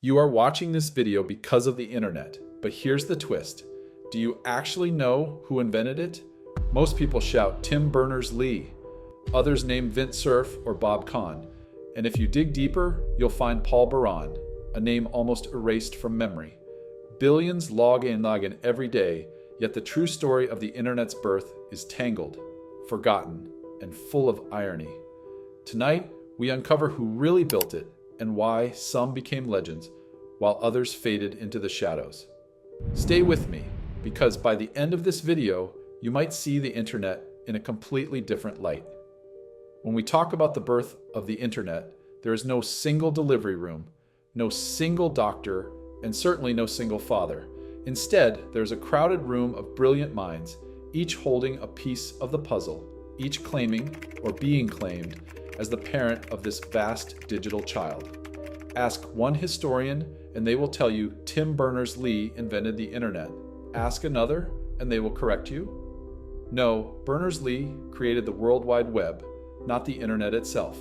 You are watching this video because of the internet, but here's the twist. Do you actually know who invented it? Most people shout Tim Berners-Lee. Others name Vint Cerf or Bob Kahn. And if you dig deeper, you'll find Paul Baran, a name almost erased from memory. Billions log in every day, yet the true story of the internet's birth is tangled, forgotten, and full of irony. Tonight, we uncover who really built it and why some became legends while others faded into the shadows. Stay with me, because by the end of this video, you might see the internet in a completely different light. When we talk about the birth of the internet, there is no single delivery room, no single doctor, and certainly no single father. Instead, there's a crowded room of brilliant minds, each holding a piece of the puzzle, each claiming or being claimed as the parent of this vast digital child. Ask one historian and they will tell you Tim Berners-Lee invented the internet. Ask another and they will correct you. No, Berners-Lee created the World Wide Web, not the internet itself.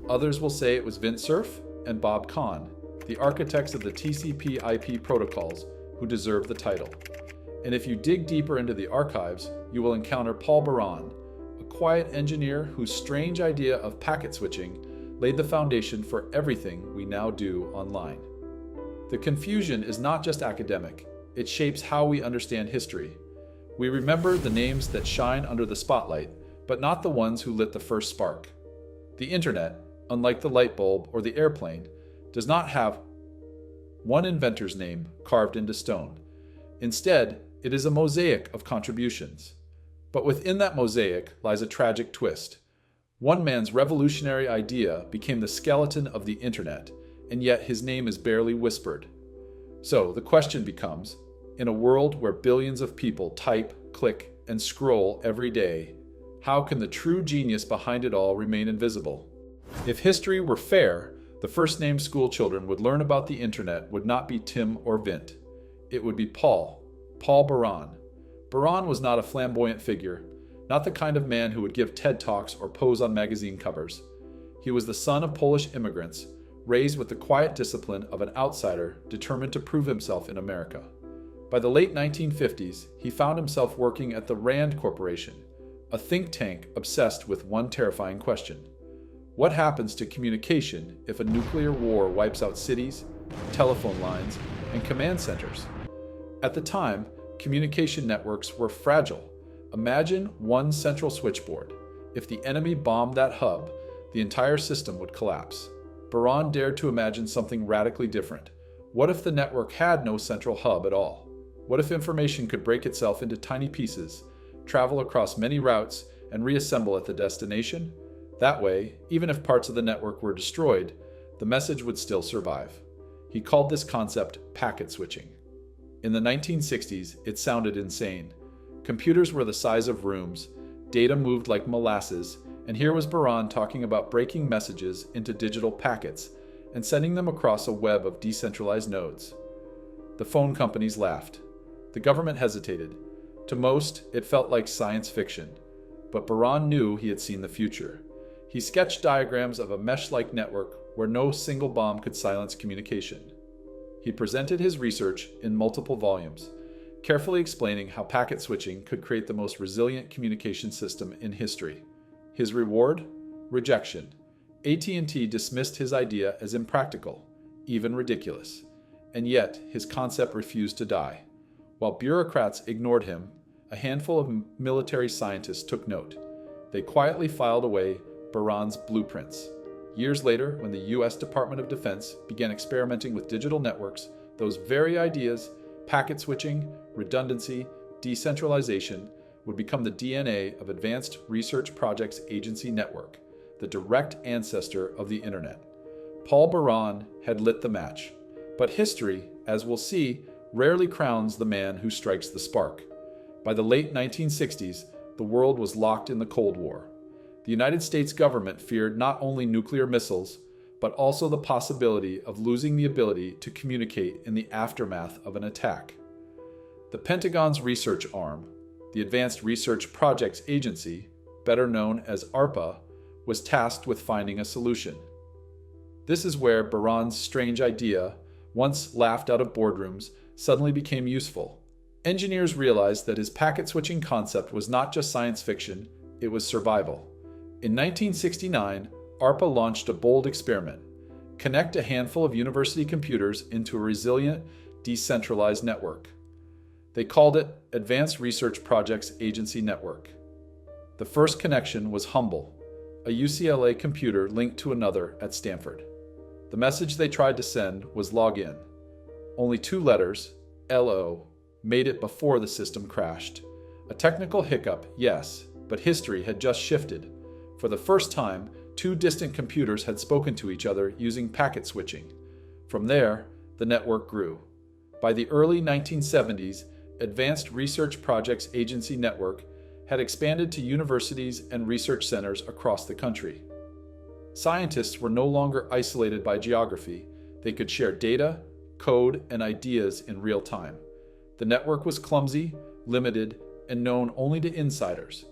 Others will say it was Vint Cerf and Bob Kahn, the architects of the TCP/IP protocols, who deserve the title. And if you dig deeper into the archives, you will encounter Paul Baran, a quiet engineer whose strange idea of packet switching laid the foundation for everything we now do online. The confusion is not just academic, it shapes how we understand history. We remember the names that shine under the spotlight, but not the ones who lit the first spark. The internet, unlike the light bulb or the airplane, does not have one inventor's name carved into stone. Instead, it is a mosaic of contributions. But within that mosaic lies a tragic twist. One man's revolutionary idea became the skeleton of the internet, and yet his name is barely whispered. So the question becomes, in a world where billions of people type, click, and scroll every day, how can the true genius behind it all remain invisible? If history were fair, the first-named school children would learn about the internet would not be Tim or Vint. It would be Paul Baran. Baran was not a flamboyant figure, not the kind of man who would give TED Talks or pose on magazine covers. He was the son of Polish immigrants, raised with the quiet discipline of an outsider determined to prove himself in America. By the late 1950s, he found himself working at the RAND Corporation, a think tank obsessed with one terrifying question. What happens to communication if a nuclear war wipes out cities, telephone lines, and command centers? At the time, communication networks were fragile. Imagine one central switchboard. If the enemy bombed that hub, the entire system would collapse. Baran dared to imagine something radically different. What if the network had no central hub at all? What if information could break itself into tiny pieces, travel across many routes, and reassemble at the destination? That way, even if parts of the network were destroyed, the message would still survive. He called this concept packet switching. In the 1960s, it sounded insane. Computers were the size of rooms, data moved like molasses, and here was Baran talking about breaking messages into digital packets and sending them across a web of decentralized nodes. The phone companies laughed. The government hesitated. To most, it felt like science fiction. But Baran knew he had seen the future. He sketched diagrams of a mesh-like network where no single bomb could silence communication. He presented his research in multiple volumes, carefully explaining how packet switching could create the most resilient communication system in history. His reward? Rejection. AT&T dismissed his idea as impractical, even ridiculous. And yet, his concept refused to die. While bureaucrats ignored him, a handful of military scientists took note. They quietly filed away Baran's blueprints. Years later, when the US Department of Defense began experimenting with digital networks, those very ideas, packet switching, redundancy, decentralization, would become the DNA of Advanced Research Projects Agency Network, the direct ancestor of the internet. Paul Baran had lit the match. But history, as we'll see, rarely crowns the man who strikes the spark. By the late 1960s, the world was locked in the Cold War. The United States government feared not only nuclear missiles, but also the possibility of losing the ability to communicate in the aftermath of an attack. The Pentagon's research arm, the Advanced Research Projects Agency, better known as ARPA, was tasked with finding a solution. This is where Baran's strange idea once laughed out of boardrooms, suddenly became useful. Engineers realized that his packet switching concept was not just science fiction, it was survival. In 1969, ARPA launched a bold experiment: connect a handful of university computers into a resilient, decentralized network. They called it Advanced Research Projects Agency Network. The first connection was humble: a UCLA computer linked to another at Stanford. The message they tried to send was log in. Only 2 letters, LO, made it before the system crashed. A technical hiccup, yes, but history had just shifted. For the first time, 2 distant computers had spoken to each other using packet switching. From there, the network grew. By the early 1970s, Advanced Research Projects Agency Network had expanded to universities and research centers across the country. Scientists were no longer isolated by geography. They could share data, code, and ideas in real time. The network was clumsy, limited, and known only to insiders,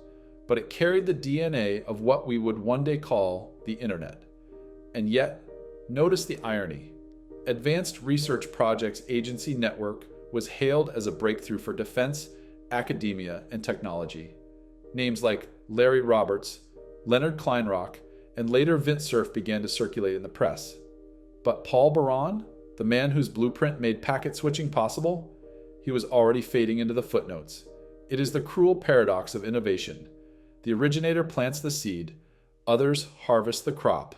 but it carried the DNA of what we would one day call the Internet. And yet, notice the irony. Advanced Research Projects Agency Network was hailed as a breakthrough for defense, academia, and technology. Names like Larry Roberts, Leonard Kleinrock, and later Vint Cerf began to circulate in the press. But Paul Baran, the man whose blueprint made packet switching possible, he was already fading into the footnotes. It is the cruel paradox of innovation. The originator plants the seed, others harvest the crop.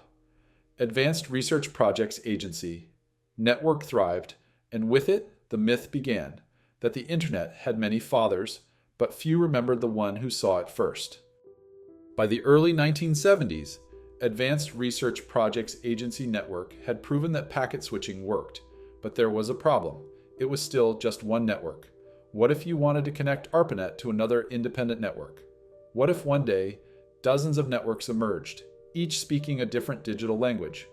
Advanced Research Projects Agency. Network thrived, and with it, the myth began that the Internet had many fathers, but few remembered the one who saw it first. By the early 1970s, Advanced Research Projects Agency Network had proven that packet switching worked, but there was a problem. It was still just one network. What if you wanted to connect ARPANET to another independent network? What if one day, dozens of networks emerged, each speaking a different digital language?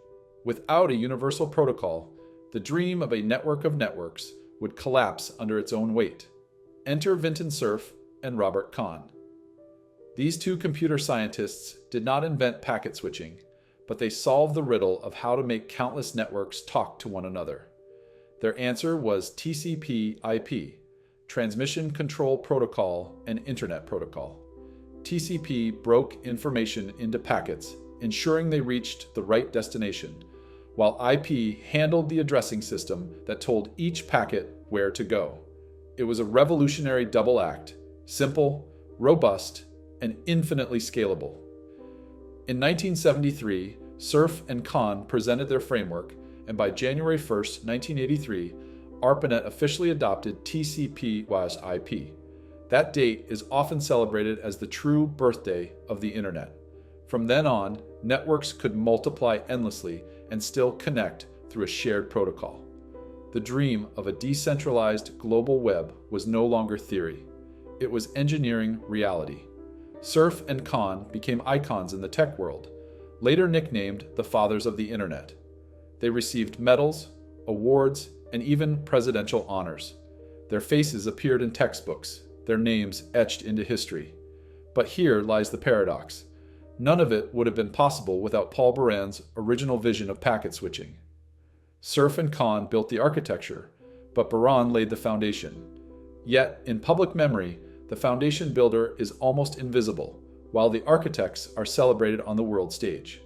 Without a universal protocol, the dream of a network of networks would collapse under its own weight. Enter Vint Cerf and Robert Kahn. These 2 computer scientists did not invent packet switching, but they solved the riddle of how to make countless networks talk to one another. Their answer was TCP/IP, Transmission Control Protocol and Internet Protocol. TCP broke information into packets, ensuring they reached the right destination, while IP handled the addressing system that told each packet where to go. It was a revolutionary double act: simple, robust, and infinitely scalable. In 1973, Cerf and Kahn presented their framework, and by January 1, 1983, ARPANET officially adopted TCP/IP. That date is often celebrated as the true birthday of the Internet. From then on, networks could multiply endlessly and still connect through a shared protocol. The dream of a decentralized global web was no longer theory. It was engineering reality. Cerf and Kahn became icons in the tech world, later nicknamed the fathers of the Internet. They received medals, awards, and even presidential honors. Their faces appeared in textbooks, their names etched into history. But here lies the paradox. None of it would have been possible without Paul Baran's original vision of packet switching. Cerf and Kahn built the architecture, but Baran laid the foundation. Yet, in public memory, the foundation builder is almost invisible, while the architects are celebrated on the world stage.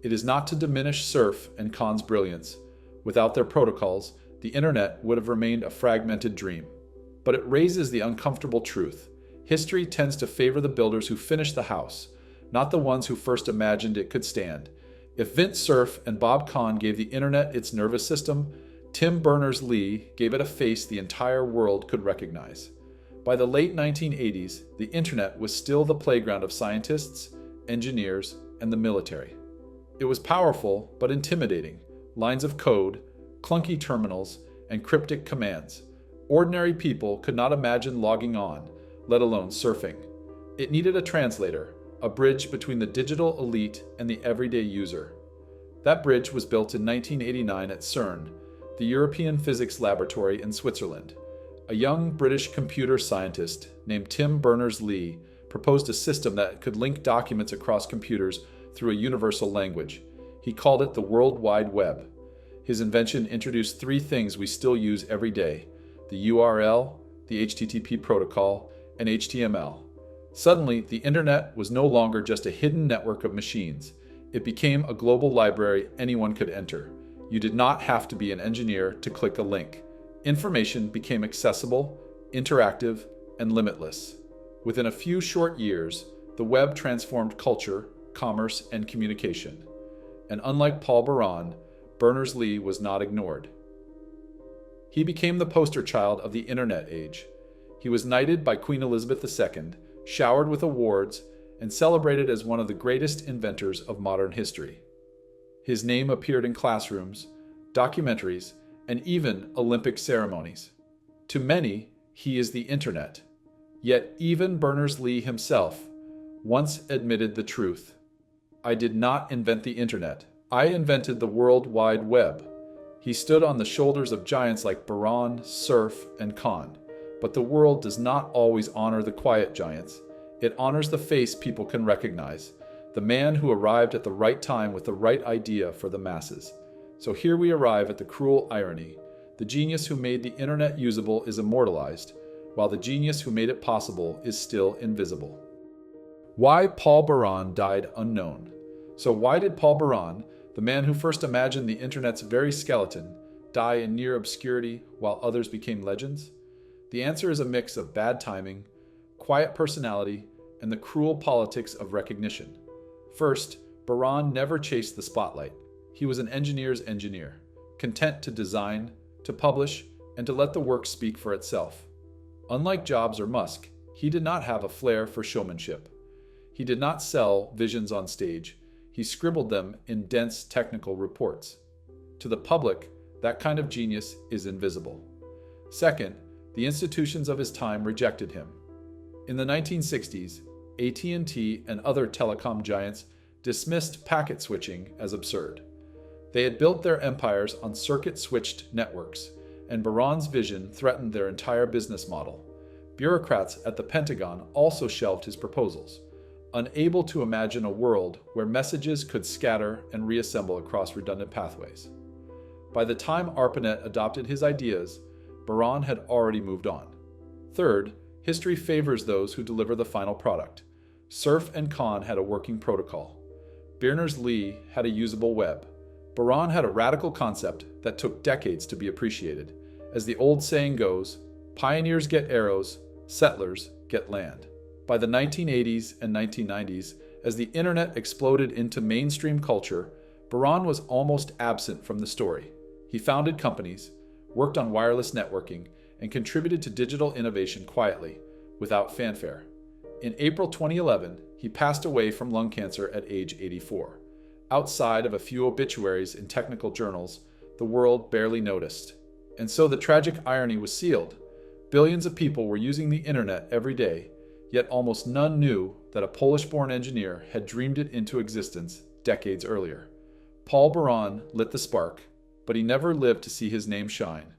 It is not to diminish Cerf and Kahn's brilliance. Without their protocols, the Internet would have remained a fragmented dream. But it raises the uncomfortable truth. History tends to favor the builders who finished the house, not the ones who first imagined it could stand. If Vint Cerf and Bob Kahn gave the Internet its nervous system, Tim Berners-Lee gave it a face the entire world could recognize. By the late 1980s, the Internet was still the playground of scientists, engineers, and the military. It was powerful but intimidating. Lines of code, clunky terminals, and cryptic commands. Ordinary people could not imagine logging on, let alone surfing. It needed a translator, a bridge between the digital elite and the everyday user. That bridge was built in 1989 at CERN, the European Physics Laboratory in Switzerland. A young British computer scientist named Tim Berners-Lee proposed a system that could link documents across computers through a universal language. He called it the World Wide Web. His invention introduced three things we still use every day: the URL, the HTTP protocol, and HTML. Suddenly, the internet was no longer just a hidden network of machines. It became a global library anyone could enter. You did not have to be an engineer to click a link. Information became accessible, interactive, and limitless. Within a few short years, the web transformed culture, commerce, and communication. And unlike Paul Baran, Berners-Lee was not ignored. He became the poster child of the internet age. He was knighted by Queen Elizabeth II, showered with awards, and celebrated as one of the greatest inventors of modern history. His name appeared in classrooms, documentaries, and even Olympic ceremonies. To many, he is the internet. Yet even Berners-Lee himself once admitted the truth. "I did not invent the internet. I invented the World Wide Web." He stood on the shoulders of giants like Baran, Cerf, and Kahn. But the world does not always honor the quiet giants. It honors the face people can recognize, the man who arrived at the right time with the right idea for the masses. So here we arrive at the cruel irony. The genius who made the internet usable is immortalized, while the genius who made it possible is still invisible. Why Paul Baran died unknown. So why did Paul Baran, the man who first imagined the internet's very skeleton, die in near obscurity while others became legends? The answer is a mix of bad timing, quiet personality, and the cruel politics of recognition. First, Baran never chased the spotlight. He was an engineer's engineer, content to design, to publish, and to let the work speak for itself. Unlike Jobs or Musk, he did not have a flair for showmanship. He did not sell visions on stage. He scribbled them in dense technical reports. To the public, that kind of genius is invisible. Second, the institutions of his time rejected him. In the 1960s, AT&T and other telecom giants dismissed packet switching as absurd. They had built their empires on circuit-switched networks, and Baran's vision threatened their entire business model. Bureaucrats at the Pentagon also shelved his proposals, unable to imagine a world where messages could scatter and reassemble across redundant pathways. By the time ARPANET adopted his ideas, Baran had already moved on. Third, history favors those who deliver the final product. Cerf and Kahn had a working protocol. Berners-Lee had a usable web. Baran had a radical concept that took decades to be appreciated. As the old saying goes, pioneers get arrows, settlers get land. By the 1980s and 1990s, as the internet exploded into mainstream culture, Baran was almost absent from the story. He founded companies, worked on wireless networking, and contributed to digital innovation quietly, without fanfare. In April 2011, he passed away from lung cancer at age 84. Outside of a few obituaries in technical journals, the world barely noticed. And so the tragic irony was sealed. Billions of people were using the internet every day, yet almost none knew that a Polish-born engineer had dreamed it into existence decades earlier. Paul Baran lit the spark, but he never lived to see his name shine.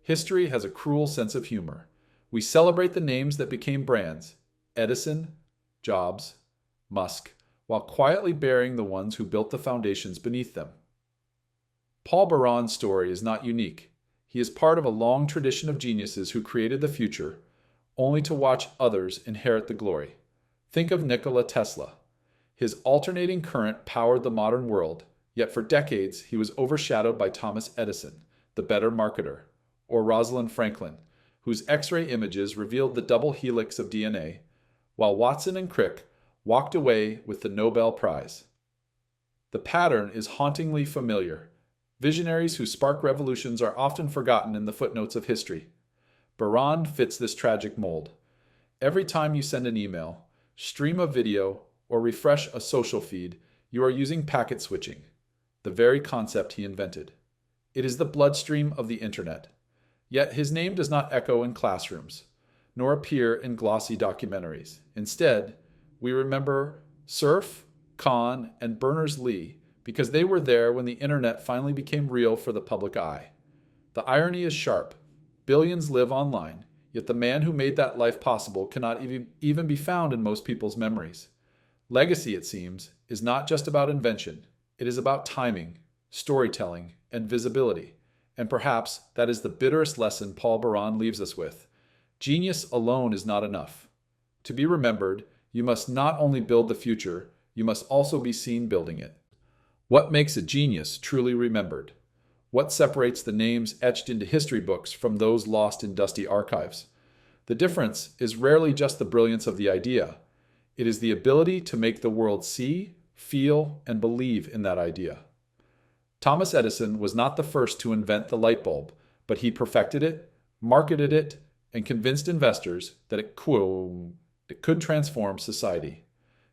History has a cruel sense of humor. We celebrate the names that became brands: Edison, Jobs, Musk, while quietly burying the ones who built the foundations beneath them. Paul Baran's story is not unique. He is part of a long tradition of geniuses who created the future, only to watch others inherit the glory. Think of Nikola Tesla. His alternating current powered the modern world, yet for decades he was overshadowed by Thomas Edison, the better marketer, or Rosalind Franklin, whose X-ray images revealed the double helix of DNA, while Watson and Crick walked away with the Nobel Prize. The pattern is hauntingly familiar. Visionaries who spark revolutions are often forgotten in the footnotes of history. Baran fits this tragic mold. Every time you send an email, stream a video, or refresh a social feed, you are using packet switching, the very concept he invented. It is the bloodstream of the internet. Yet his name does not echo in classrooms, nor appear in glossy documentaries. Instead, we remember Cerf, Kahn, and Berners-Lee because they were there when the internet finally became real for the public eye. The irony is sharp. Billions live online, yet the man who made that life possible cannot even be found in most people's memories. Legacy, it seems, is not just about invention. It is about timing, storytelling, and visibility. And perhaps that is the bitterest lesson Paul Baran leaves us with. Genius alone is not enough. To be remembered, you must not only build the future, you must also be seen building it. What makes a genius truly remembered? What separates the names etched into history books from those lost in dusty archives? The difference is rarely just the brilliance of the idea. It is the ability to make the world see, feel, and believe in that idea. Thomas Edison was not the first to invent the light bulb, but he perfected it, marketed it, and convinced investors that it could transform society.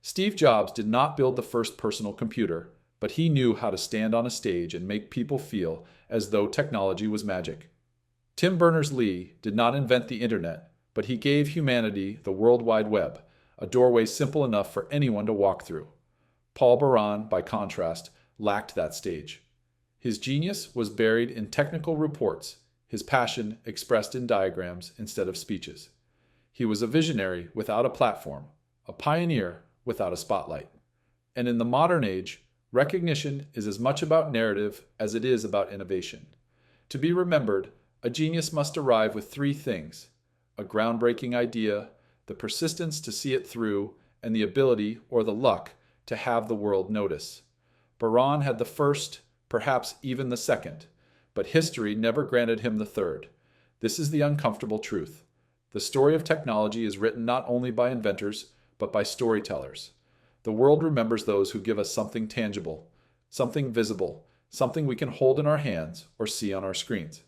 Steve Jobs did not build the first personal computer, but he knew how to stand on a stage and make people feel as though technology was magic. Tim Berners-Lee did not invent the internet, but he gave humanity the World Wide Web, a doorway simple enough for anyone to walk through. Paul Baran, by contrast, lacked that stage. His genius was buried in technical reports, his passion expressed in diagrams instead of speeches. He was a visionary without a platform, a pioneer without a spotlight. And in the modern age, recognition is as much about narrative as it is about innovation. To be remembered, a genius must arrive with three things: a groundbreaking idea, the persistence to see it through, and the ability, or the luck, to have the world notice. Baran had the first, perhaps even the second, but history never granted him the third. This is the uncomfortable truth. The story of technology is written not only by inventors, but by storytellers. The world remembers those who give us something tangible, something visible, something we can hold in our hands or see on our screens.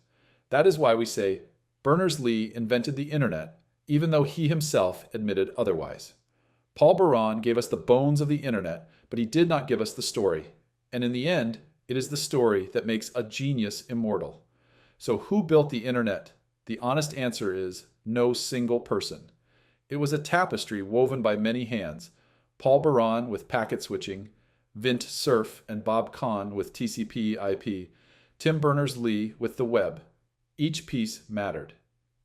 That is why we say Berners-Lee invented the internet, even though he himself admitted otherwise. Paul Baran gave us the bones of the internet, but he did not give us the story. And in the end, it is the story that makes a genius immortal. So who built the internet? The honest answer is no single person. It was a tapestry woven by many hands. Paul Baran with packet switching, Vint Cerf and Bob Kahn with TCP/IP, Tim Berners-Lee with the web. Each piece mattered.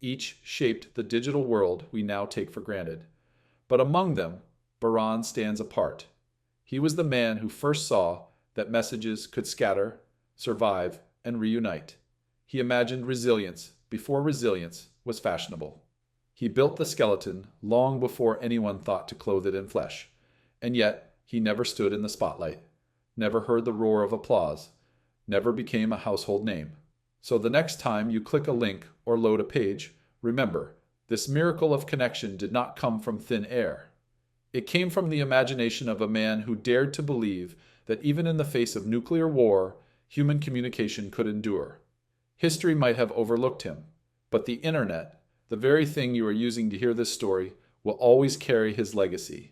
Each shaped the digital world we now take for granted. But among them, Baran stands apart. He was the man who first saw that messages could scatter, survive, and reunite. He imagined resilience before resilience was fashionable. He built the skeleton long before anyone thought to clothe it in flesh. And yet, he never stood in the spotlight, never heard the roar of applause, never became a household name. So the next time you click a link or load a page, remember, this miracle of connection did not come from thin air. It came from the imagination of a man who dared to believe that even in the face of nuclear war, human communication could endure. History might have overlooked him, but the internet, the very thing you are using to hear this story, will always carry his legacy.